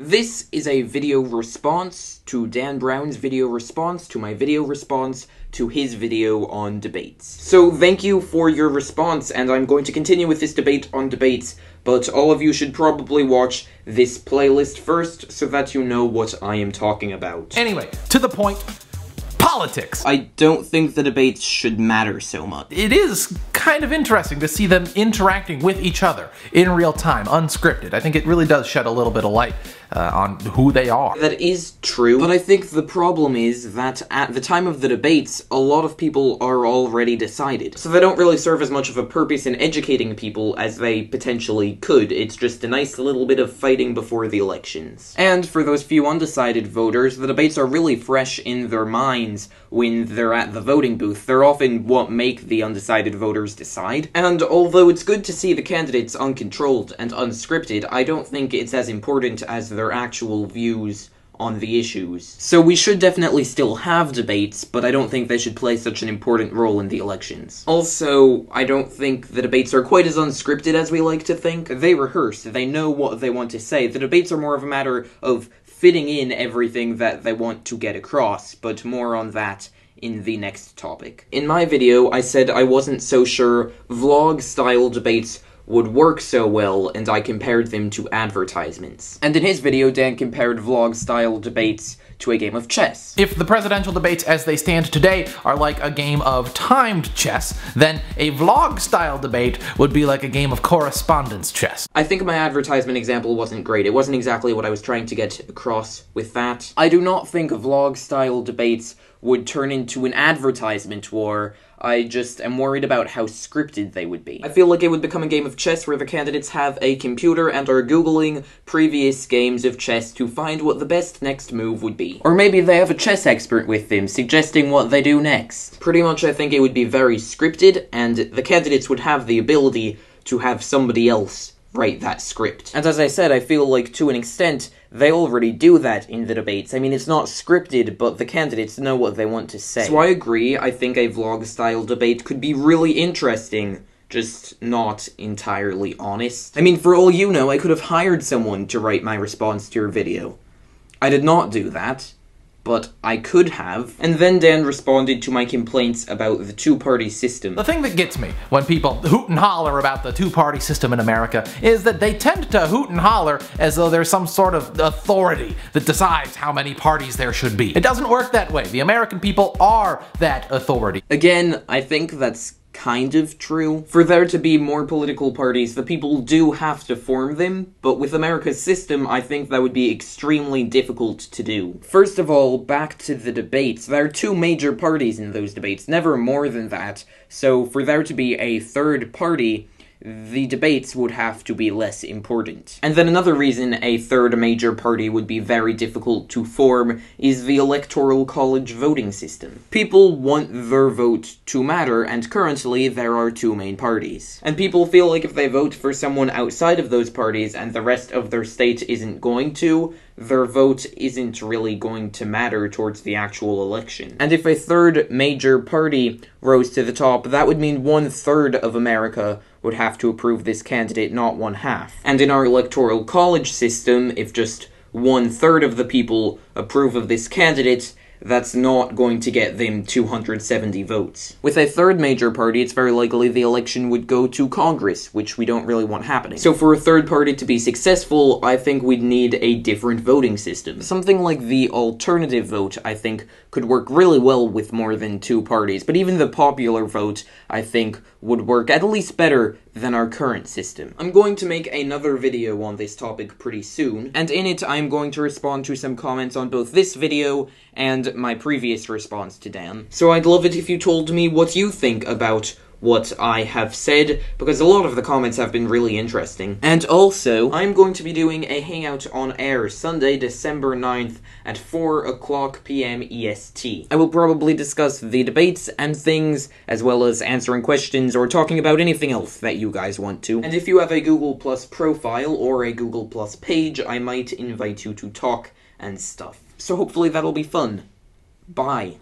This is a video response to Dan Brown's video response to my video response to his video on debates. So thank you for your response, and I'm going to continue with this debate on debates, but all of you should probably watch this playlist first so that you know what I am talking about. Anyway, to the point. Politics. I don't think the debates should matter so much. It is kind of interesting to see them interacting with each other in real time, unscripted. I think it really does shed a little bit of light on who they are. That is true, but I think the problem is that at the time of the debates, a lot of people are already decided. So they don't really serve as much of a purpose in educating people as they potentially could. It's just a nice little bit of fighting before the elections. And for those few undecided voters, the debates are really fresh in their minds when they're at the voting booth. They're often what make the undecided voters decide. And although it's good to see the candidates uncontrolled and unscripted, I don't think it's as important as their actual views on the issues. So we should definitely still have debates, but I don't think they should play such an important role in the elections. Also, I don't think the debates are quite as unscripted as we like to think. They rehearse, they know what they want to say. The debates are more of a matter of fitting in everything that they want to get across, but more on that in the next topic. In my video, I said I wasn't so sure vlog-style debates would work so well, and I compared them to advertisements. And in his video, Dan compared vlog-style debates to a game of chess. If the presidential debates as they stand today are like a game of timed chess, then a vlog-style debate would be like a game of correspondence chess. I think my advertisement example wasn't great. It wasn't exactly what I was trying to get across with that. I do not think vlog-style debates would turn into an advertisement war. I just am worried about how scripted they would be. I feel like it would become a game of chess where the candidates have a computer and are googling previous games of chess to find what the best next move would be. Or maybe they have a chess expert with them, suggesting what they do next. Pretty much I think it would be very scripted, and the candidates would have the ability to have somebody else write that script. And as I said, I feel like, to an extent, they already do that in the debates. I mean, it's not scripted, but the candidates know what they want to say. So I agree, I think a vlog-style debate could be really interesting, just not entirely honest. I mean, for all you know, I could have hired someone to write my response to your video. I did not do that, but I could have. And then Dan responded to my complaints about the two-party system. The thing that gets me when people hoot and holler about the two-party system in America is that they tend to hoot and holler as though there's some sort of authority that decides how many parties there should be. It doesn't work that way. The American people are that authority. Again, I think that's kind of true. For there to be more political parties, the people do have to form them, but with America's system, I think that would be extremely difficult to do. First of all, back to the debates. There are two major parties in those debates, never more than that, so for there to be a third party, the debates would have to be less important. And then another reason a third major party would be very difficult to form is the Electoral College voting system. People want their vote to matter, and currently there are two main parties. And people feel like if they vote for someone outside of those parties and the rest of their state isn't going to, their vote isn't really going to matter towards the actual election. And if a third major party rose to the top, that would mean 1/3 of America would have to approve this candidate, not 1/2. And in our electoral college system, if just 1/3 of the people approve of this candidate, that's not going to get them 270 votes. With a third major party, it's very likely the election would go to Congress, which we don't really want happening. So for a third party to be successful, I think we'd need a different voting system. Something like the alternative vote, I think, could work really well with more than two parties, but even the popular vote, I think, would work at least better than our current system. I'm going to make another video on this topic pretty soon, and in it I'm going to respond to some comments on both this video and my previous response to Dan. So I'd love it if you told me what you think about what I have said, because a lot of the comments have been really interesting. And also, I'm going to be doing a Hangout on Air Sunday, December 9th at 4:00 p.m. EST. I will probably discuss the debates and things, as well as answering questions or talking about anything else that you guys want to. And if you have a Google Plus profile or a Google Plus page, I might invite you to talk and stuff. So hopefully that'll be fun. Bye.